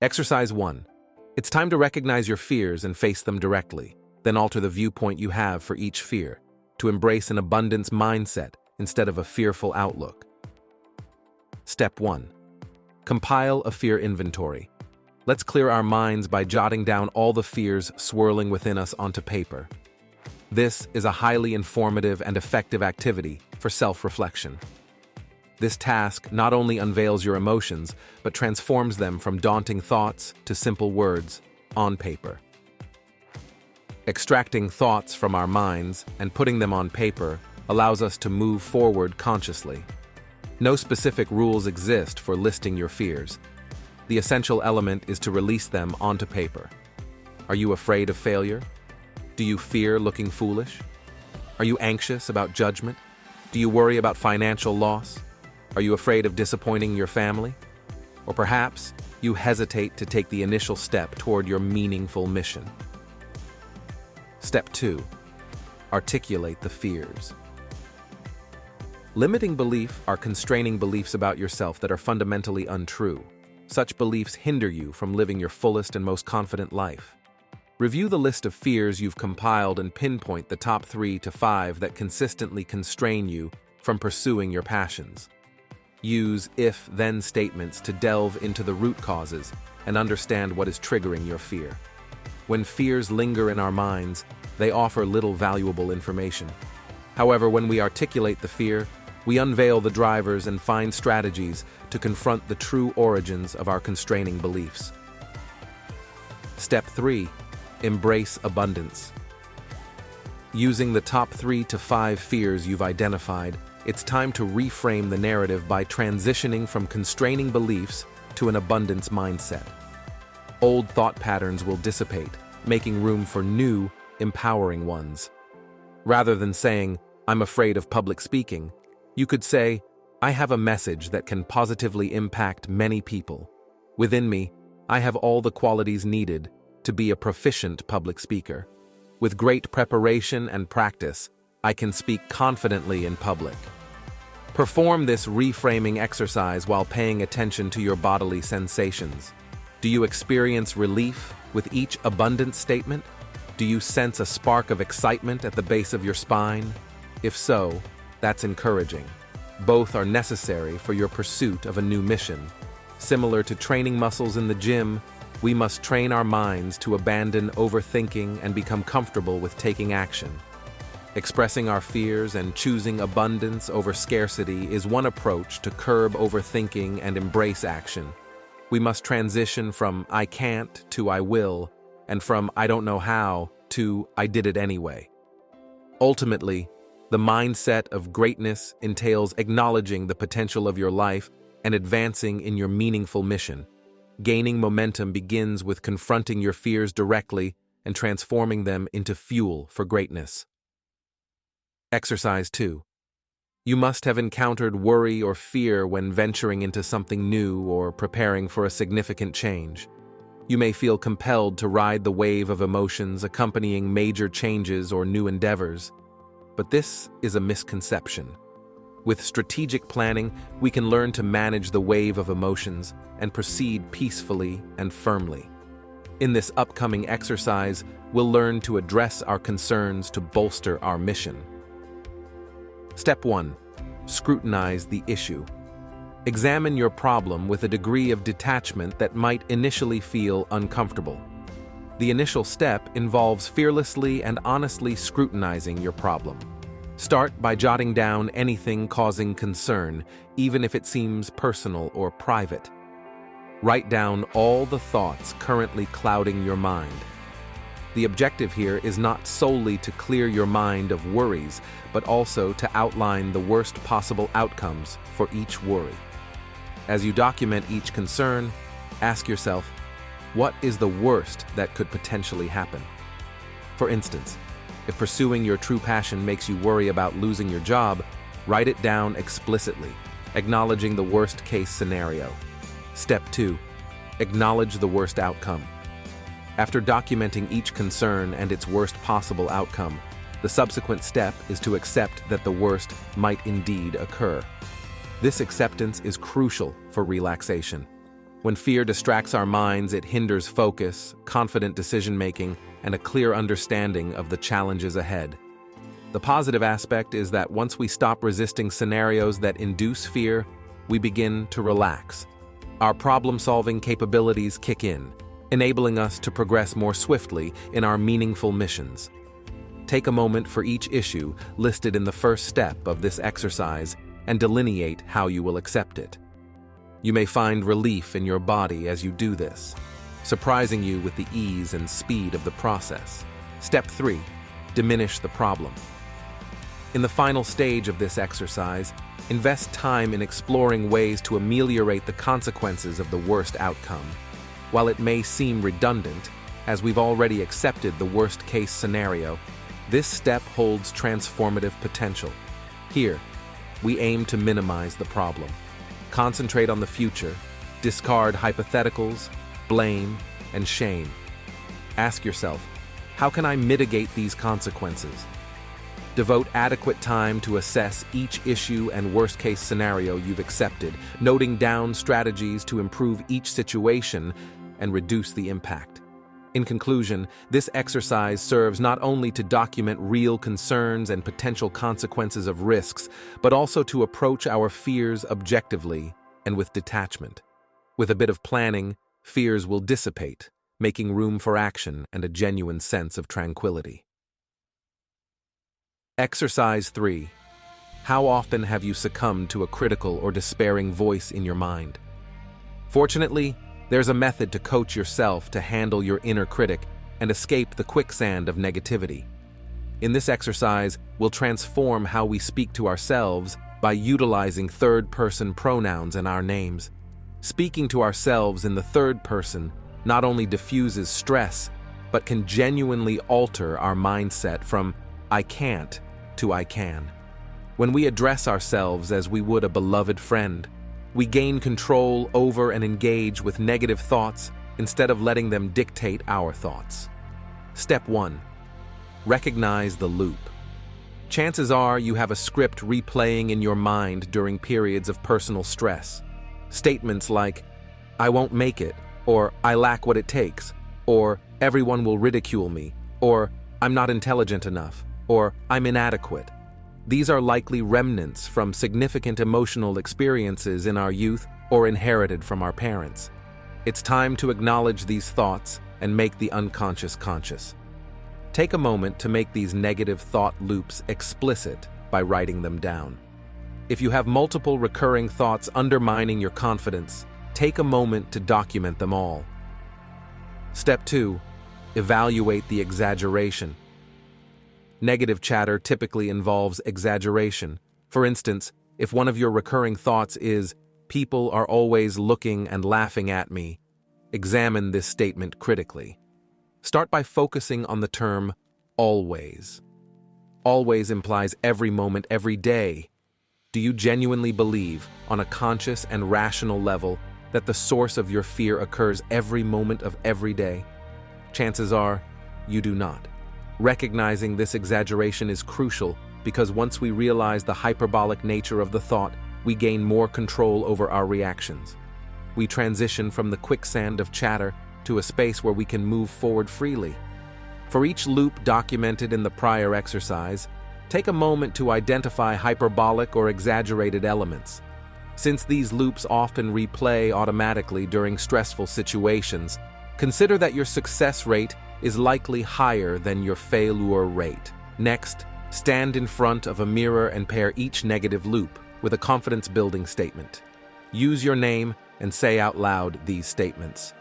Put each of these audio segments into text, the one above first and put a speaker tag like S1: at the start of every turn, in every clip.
S1: Exercise 1. It's time to recognize your fears and face them directly, then alter the viewpoint you have for each fear, to embrace an abundance mindset instead of a fearful outlook. Step 1. Compile a fear inventory. Let's clear our minds by jotting down all the fears swirling within us onto paper. This is a highly informative and effective activity for self-reflection. This task not only unveils your emotions, but transforms them from daunting thoughts to simple words on paper. Extracting thoughts from our minds and putting them on paper allows us to move forward consciously. No specific rules exist for listing your fears. The essential element is to release them onto paper. Are you afraid of failure? Do you fear looking foolish? Are you anxious about judgment? Do you worry about financial loss? Are you afraid of disappointing your family? Or perhaps you hesitate to take the initial step toward your meaningful mission. Step 2. Articulate the fears. Limiting beliefs are constraining beliefs about yourself that are fundamentally untrue. Such beliefs hinder you from living your fullest and most confident life. Review the list of fears you've compiled and pinpoint the top 3 to 5 that consistently constrain you from pursuing your passions. Use if-then statements to delve into the root causes and understand what is triggering your fear. When fears linger in our minds, they offer little valuable information. However, when we articulate the fear, we unveil the drivers and find strategies to confront the true origins of our constraining beliefs. Step 3. Embrace abundance. Using the top 3 to 5 fears you've identified, it's time to reframe the narrative by transitioning from constraining beliefs to an abundance mindset. Old thought patterns will dissipate, making room for new, empowering ones. Rather than saying, "I'm afraid of public speaking," you could say, "I have a message that can positively impact many people. Within me, I have all the qualities needed to be a proficient public speaker. With great preparation and practice, I can speak confidently in public." Perform this reframing exercise while paying attention to your bodily sensations. Do you experience relief with each abundance statement? Do you sense a spark of excitement at the base of your spine? If so, that's encouraging. Both are necessary for your pursuit of a new mission. Similar to training muscles in the gym, we must train our minds to abandon overthinking and become comfortable with taking action. Expressing our fears and choosing abundance over scarcity is one approach to curb overthinking and embrace action. We must transition from "I can't" to "I will," and from "I don't know how" to "I did it anyway." Ultimately, the mindset of greatness entails acknowledging the potential of your life and advancing in your meaningful mission. Gaining momentum begins with confronting your fears directly and transforming them into fuel for greatness. Exercise 2. You must have encountered worry or fear when venturing into something new or preparing for a significant change. You may feel compelled to ride the wave of emotions accompanying major changes or new endeavors. But this is a misconception. With strategic planning, we can learn to manage the wave of emotions and proceed peacefully and firmly. In this upcoming exercise, we'll learn to address our concerns to bolster our mission. Step 1. Scrutinize the issue. Examine your problem with a degree of detachment that might initially feel uncomfortable. The initial step involves fearlessly and honestly scrutinizing your problem. Start by jotting down anything causing concern, even if it seems personal or private. Write down all the thoughts currently clouding your mind. The objective here is not solely to clear your mind of worries, but also to outline the worst possible outcomes for each worry. As you document each concern, ask yourself, what is the worst that could potentially happen? For instance, if pursuing your true passion makes you worry about losing your job, write it down explicitly, acknowledging the worst-case scenario. Step 2. Acknowledge the worst outcome. After documenting each concern and its worst possible outcome, the subsequent step is to accept that the worst might indeed occur. This acceptance is crucial for relaxation. When fear distracts our minds, it hinders focus, confident decision-making, and a clear understanding of the challenges ahead. The positive aspect is that once we stop resisting scenarios that induce fear, we begin to relax. Our problem-solving capabilities kick in, enabling us to progress more swiftly in our meaningful missions. Take a moment for each issue listed in the first step of this exercise and delineate how you will accept it. You may find relief in your body as you do this, surprising you with the ease and speed of the process. Step 3. Diminish the problem. In the final stage of this exercise, invest time in exploring ways to ameliorate the consequences of the worst outcome. While it may seem redundant, as we've already accepted the worst-case scenario, this step holds transformative potential. Here, we aim to minimize the problem. Concentrate on the future, discard hypotheticals, blame, and shame. Ask yourself, how can I mitigate these consequences? Devote adequate time to assess each issue and worst-case scenario you've accepted, noting down strategies to improve each situation and reduce the impact. In conclusion, this exercise serves not only to document real concerns and potential consequences of risks, but also to approach our fears objectively and with detachment. With a bit of planning, fears will dissipate, making room for action and a genuine sense of tranquility. Exercise 3. How often have you succumbed to a critical or despairing voice in your mind? Fortunately, there's a method to coach yourself to handle your inner critic and escape the quicksand of negativity. In this exercise, we'll transform how we speak to ourselves by utilizing third-person pronouns in our names. Speaking to ourselves in the third person not only diffuses stress, but can genuinely alter our mindset from "I can't" to "I can." When we address ourselves as we would a beloved friend, we gain control over and engage with negative thoughts instead of letting them dictate our thoughts. Step 1. Recognize the loop. Chances are you have a script replaying in your mind during periods of personal stress. Statements like, "I won't make it," or "I lack what it takes," or "Everyone will ridicule me," or "I'm not intelligent enough," or "I'm inadequate." These are likely remnants from significant emotional experiences in our youth or inherited from our parents. It's time to acknowledge these thoughts and make the unconscious conscious. Take a moment to make these negative thought loops explicit by writing them down. If you have multiple recurring thoughts undermining your confidence, take a moment to document them all. Step 2. Evaluate the exaggeration. Negative chatter typically involves exaggeration. For instance, if one of your recurring thoughts is, "People are always looking and laughing at me," examine this statement critically. Start by focusing on the term always. Always implies every moment, every day. Do you genuinely believe, on a conscious and rational level, that the source of your fear occurs every moment of every day? Chances are, you do not. Recognizing this exaggeration is crucial because once we realize the hyperbolic nature of the thought, we gain more control over our reactions. We transition from the quicksand of chatter to a space where we can move forward freely. For each loop documented in the prior exercise, take a moment to identify hyperbolic or exaggerated elements. Since these loops often replay automatically during stressful situations, consider that your success rate is likely higher than your failure rate. Next, stand in front of a mirror and pair each negative loop with a confidence-building statement. Use your name and say out loud these statements.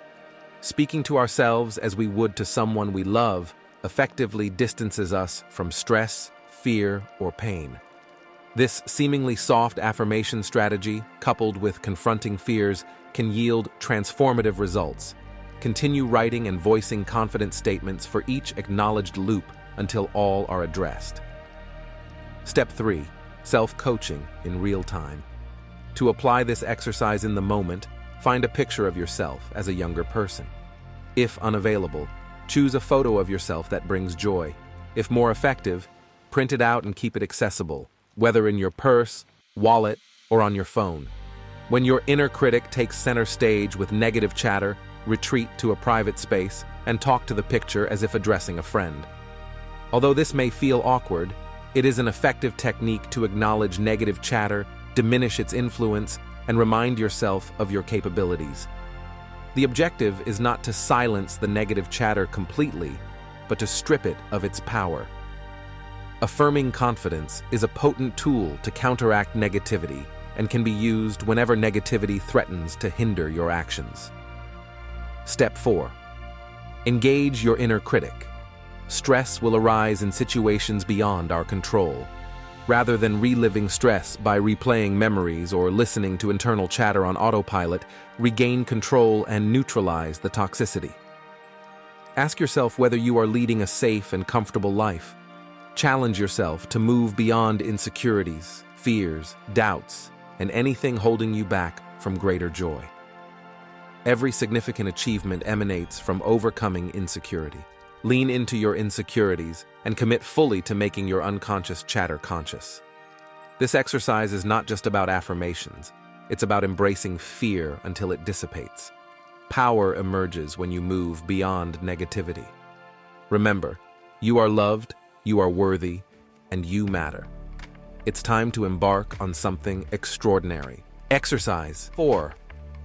S1: Speaking to ourselves as we would to someone we love effectively distances us from stress, fear, or pain. This seemingly soft affirmation strategy, coupled with confronting fears, can yield transformative results. Continue writing and voicing confident statements for each acknowledged loop until all are addressed. Step 3. Self-coaching in real time. To apply this exercise in the moment, find a picture of yourself as a younger person. If unavailable, choose a photo of yourself that brings joy. If more effective, print it out and keep it accessible, whether in your purse, wallet, or on your phone. When your inner critic takes center stage with negative chatter, retreat to a private space and talk to the picture as if addressing a friend. Although this may feel awkward, it is an effective technique to acknowledge negative chatter, diminish its influence, and remind yourself of your capabilities. The objective is not to silence the negative chatter completely, but to strip it of its power. Affirming confidence is a potent tool to counteract negativity and can be used whenever negativity threatens to hinder your actions. Step 4. Engage your inner critic. Stress will arise in situations beyond our control. Rather than reliving stress by replaying memories or listening to internal chatter on autopilot, regain control and neutralize the toxicity. Ask yourself whether you are leading a safe and comfortable life. Challenge yourself to move beyond insecurities, fears, doubts, and anything holding you back from greater joy. Every significant achievement emanates from overcoming insecurity. Lean into your insecurities and commit fully to making your unconscious chatter conscious. This exercise is not just about affirmations, it's about embracing fear until it dissipates. Power emerges when you move beyond negativity. Remember, you are loved, you are worthy, and you matter. It's time to embark on something extraordinary. Exercise 4.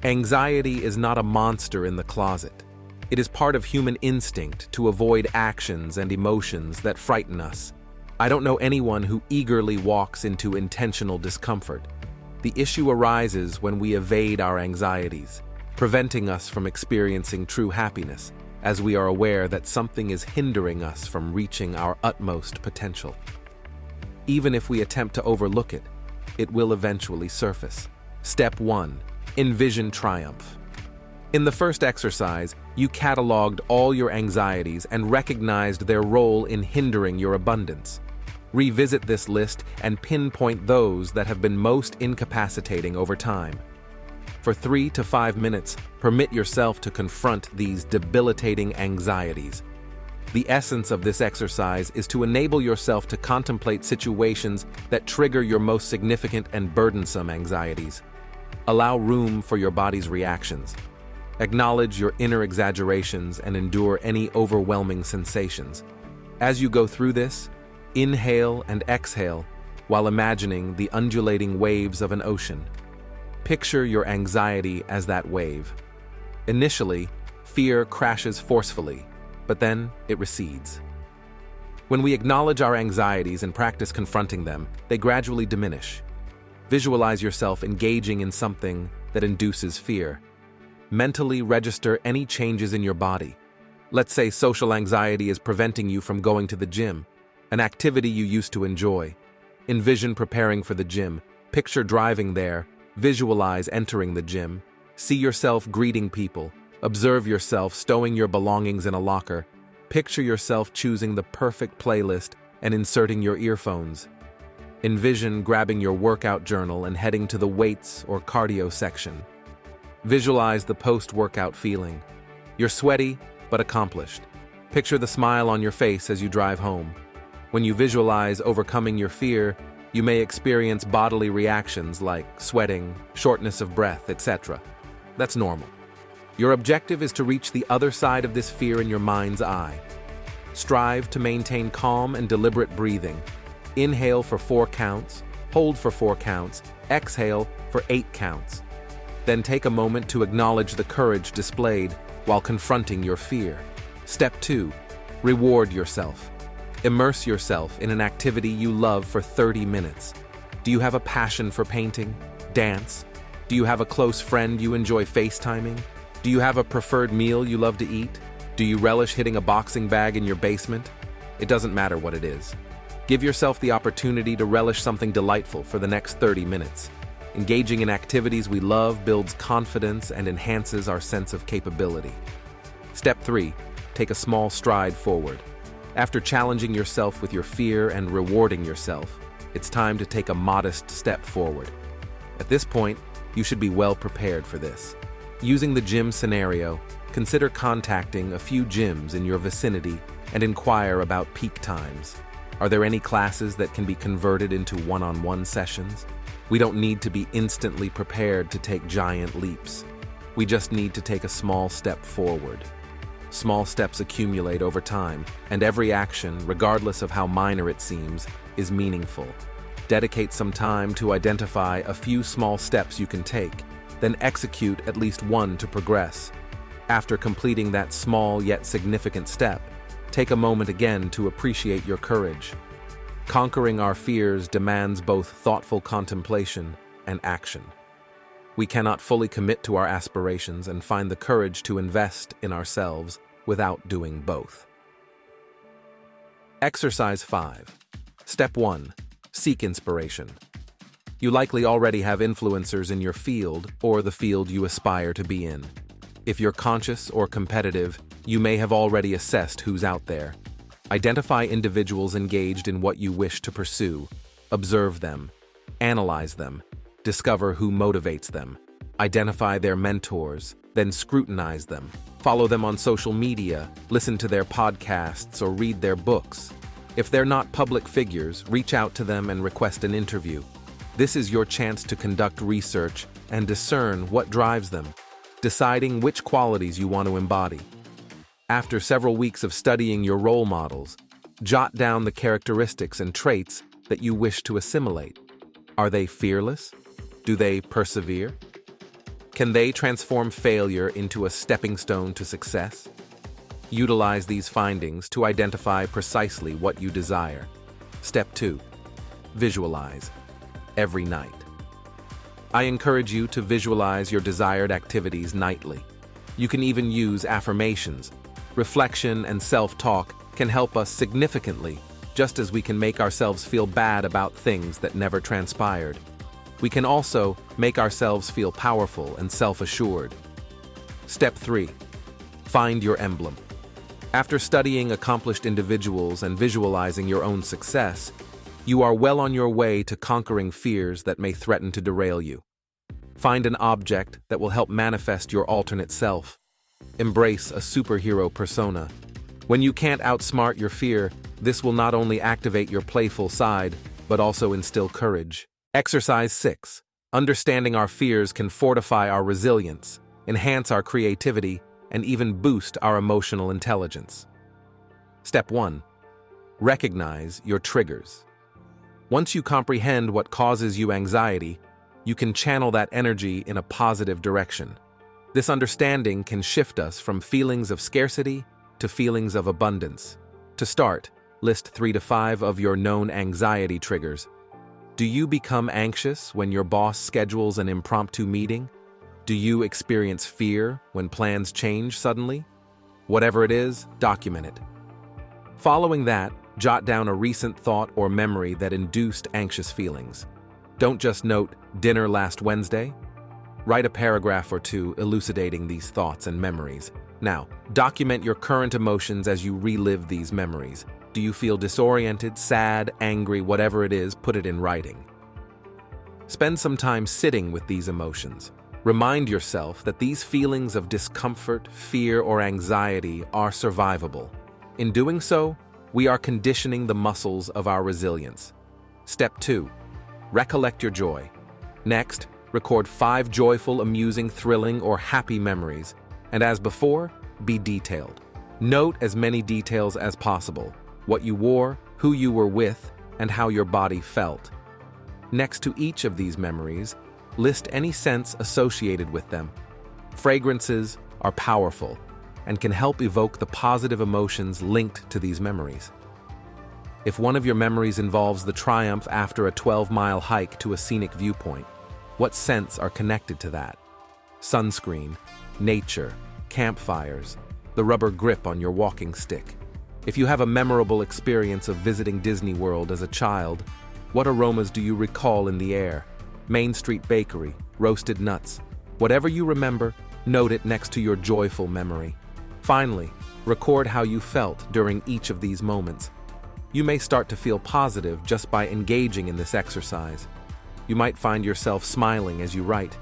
S1: Anxiety is not a monster in the closet. It is part of human instinct to avoid actions and emotions that frighten us. I don't know anyone who eagerly walks into intentional discomfort. The issue arises when we evade our anxieties, preventing us from experiencing true happiness, as we are aware that something is hindering us from reaching our utmost potential. Even if we attempt to overlook it, it will eventually surface. Step 1. Envision triumph. In the first exercise, you cataloged all your anxieties and recognized their role in hindering your abundance. Revisit this list and pinpoint those that have been most incapacitating over time. For 3 to 5 minutes, permit yourself to confront these debilitating anxieties. The essence of this exercise is to enable yourself to contemplate situations that trigger your most significant and burdensome anxieties. Allow room for your body's reactions. Acknowledge your inner exaggerations and endure any overwhelming sensations. As you go through this, inhale and exhale while imagining the undulating waves of an ocean. Picture your anxiety as that wave. Initially, fear crashes forcefully, but then it recedes. When we acknowledge our anxieties and practice confronting them, they gradually diminish. Visualize yourself engaging in something that induces fear. Mentally register any changes in your body. Let's say social anxiety is preventing you from going to the gym, an activity you used to enjoy. Envision preparing for the gym. Picture driving there. Visualize entering the gym. See yourself greeting people. Observe yourself stowing your belongings in a locker. Picture yourself choosing the perfect playlist and inserting your earphones. Envision grabbing your workout journal and heading to the weights or cardio section. Visualize the post-workout feeling. You're sweaty, but accomplished. Picture the smile on your face as you drive home. When you visualize overcoming your fear, you may experience bodily reactions like sweating, shortness of breath, etc. That's normal. Your objective is to reach the other side of this fear in your mind's eye. Strive to maintain calm and deliberate breathing. Inhale for 4 counts, hold for 4 counts, exhale for 8 counts. Then take a moment to acknowledge the courage displayed while confronting your fear. Step 2. Reward yourself. Immerse yourself in an activity you love for 30 minutes. Do you have a passion for painting? Dance? Do you have a close friend you enjoy FaceTiming? Do you have a preferred meal you love to eat? Do you relish hitting a boxing bag in your basement? It doesn't matter what it is. Give yourself the opportunity to relish something delightful for the next 30 minutes. Engaging in activities we love builds confidence and enhances our sense of capability. Step 3. Take a small stride forward. After challenging yourself with your fear and rewarding yourself, it's time to take a modest step forward. At this point, you should be well prepared for this. Using the gym scenario, consider contacting a few gyms in your vicinity and inquire about peak times. Are there any classes that can be converted into one-on-one sessions? We don't need to be instantly prepared to take giant leaps. We just need to take a small step forward. Small steps accumulate over time, and every action, regardless of how minor it seems, is meaningful. Dedicate some time to identify a few small steps you can take, then execute at least one to progress. After completing that small yet significant step, take a moment again to appreciate your courage. Conquering our fears demands both thoughtful contemplation and action. We cannot fully commit to our aspirations and find the courage to invest in ourselves without doing both. Exercise 5. Step 1. Seek inspiration. You likely already have influencers in your field or the field you aspire to be in. If you're conscious or competitive, you may have already assessed who's out there. Identify individuals engaged in what you wish to pursue. Observe them. Analyze them. Discover who motivates them. Identify their mentors, then scrutinize them. Follow them on social media, listen to their podcasts, or read their books. If they're not public figures, reach out to them and request an interview. This is your chance to conduct research and discern what drives them, deciding which qualities you want to embody. After several weeks of studying your role models, jot down the characteristics and traits that you wish to assimilate. Are they fearless? Do they persevere? Can they transform failure into a stepping stone to success? Utilize these findings to identify precisely what you desire. Step 2. Visualize. Every night. I encourage you to visualize your desired activities nightly. You can even use affirmations. Reflection and self-talk can help us significantly, just as we can make ourselves feel bad about things that never transpired. We can also make ourselves feel powerful and self-assured. Step 3. Find your emblem. After studying accomplished individuals and visualizing your own success, you are well on your way to conquering fears that may threaten to derail you. Find an object that will help manifest your alternate self. Embrace a superhero persona. When you can't outsmart your fear, this will not only activate your playful side, but also instill courage. Exercise 6. Understanding our fears can fortify our resilience, enhance our creativity, and even boost our emotional intelligence. Step 1. Recognize your triggers. Once you comprehend what causes you anxiety, you can channel that energy in a positive direction. This understanding can shift us from feelings of scarcity to feelings of abundance. To start, list 3 to 5 of your known anxiety triggers. Do you become anxious when your boss schedules an impromptu meeting? Do you experience fear when plans change suddenly? Whatever it is, document it. Following that, jot down a recent thought or memory that induced anxious feelings. Don't just note, dinner last Wednesday. Write a paragraph or two elucidating these thoughts and memories. Now, document your current emotions as you relive these memories. Do you feel disoriented, sad, angry, whatever it is, put it in writing. Spend some time sitting with these emotions. Remind yourself that these feelings of discomfort, fear, or anxiety are survivable. In doing so, we are conditioning the muscles of our resilience. Step 2. Recollect your joy. Next, record 5 joyful, amusing, thrilling, or happy memories. And as before, be detailed. Note as many details as possible. What you wore, who you were with, and how your body felt. Next to each of these memories, list any scents associated with them. Fragrances are powerful and can help evoke the positive emotions linked to these memories. If one of your memories involves the triumph after a 12-mile hike to a scenic viewpoint, what scents are connected to that? Sunscreen, nature, campfires, the rubber grip on your walking stick. If you have a memorable experience of visiting Disney World as a child, what aromas do you recall in the air? Main Street Bakery, roasted nuts. Whatever you remember, note it next to your joyful memory. Finally, record how you felt during each of these moments. You may start to feel positive just by engaging in this exercise. You might find yourself smiling as you write.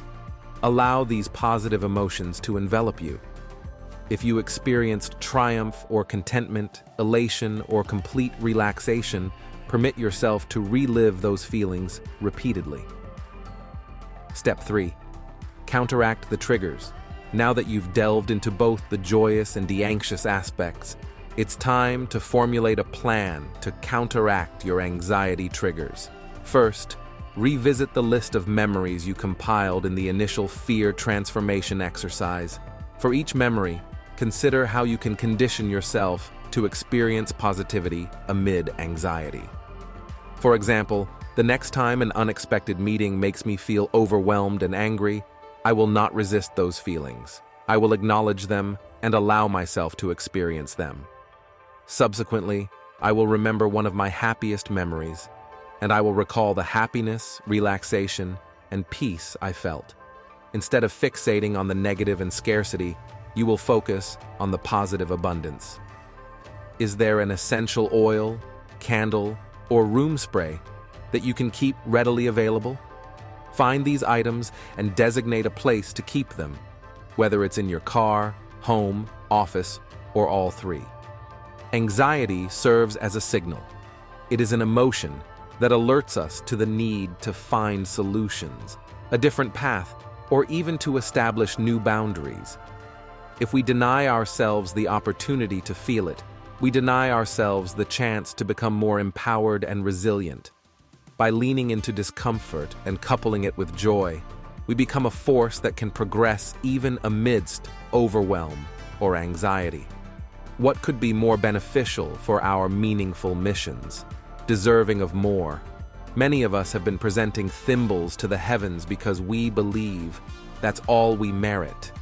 S1: Allow these positive emotions to envelop you. If you experienced triumph or contentment, elation, or complete relaxation, permit yourself to relive those feelings repeatedly. Step 3. Counteract the triggers. Now that you've delved into both the joyous and the anxious aspects, it's time to formulate a plan to counteract your anxiety triggers. First, revisit the list of memories you compiled in the initial fear transformation exercise. For each memory, consider how you can condition yourself to experience positivity amid anxiety. For example, the next time an unexpected meeting makes me feel overwhelmed and angry, I will not resist those feelings. I will acknowledge them and allow myself to experience them. Subsequently, I will remember one of my happiest memories, and I will recall the happiness, relaxation, and peace I felt. Instead of fixating on the negative and scarcity, you will focus on the positive abundance. Is there an essential oil, candle, or room spray that you can keep readily available? Find these items and designate a place to keep them, whether it's in your car, home, office, or all three. Anxiety serves as a signal. It is an emotion that alerts us to the need to find solutions, a different path, or even to establish new boundaries. If we deny ourselves the opportunity to feel it, we deny ourselves the chance to become more empowered and resilient. By leaning into discomfort and coupling it with joy, we become a force that can progress even amidst overwhelm or anxiety. What could be more beneficial for our meaningful missions, deserving of more? Many of us have been presenting thimbles to the heavens because we believe that's all we merit.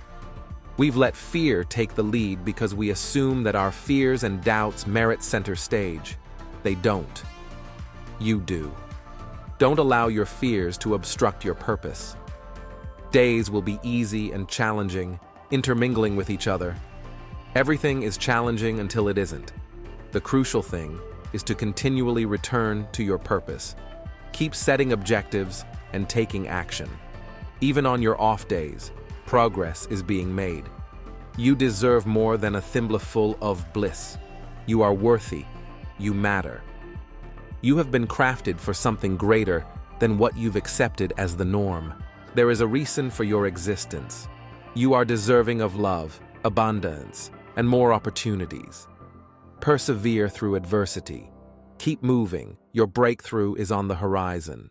S1: We've let fear take the lead because we assume that our fears and doubts merit center stage. They don't. You do. Don't allow your fears to obstruct your purpose. Days will be easy and challenging, intermingling with each other. Everything is challenging until it isn't. The crucial thing is to continually return to your purpose. Keep setting objectives and taking action. Even on your off days, progress is being made. You deserve more than a thimbleful of bliss. You are worthy. You matter. You have been crafted for something greater than what you've accepted as the norm. There is a reason for your existence. You are deserving of love, abundance, and more opportunities. Persevere through adversity. Keep moving. Your breakthrough is on the horizon.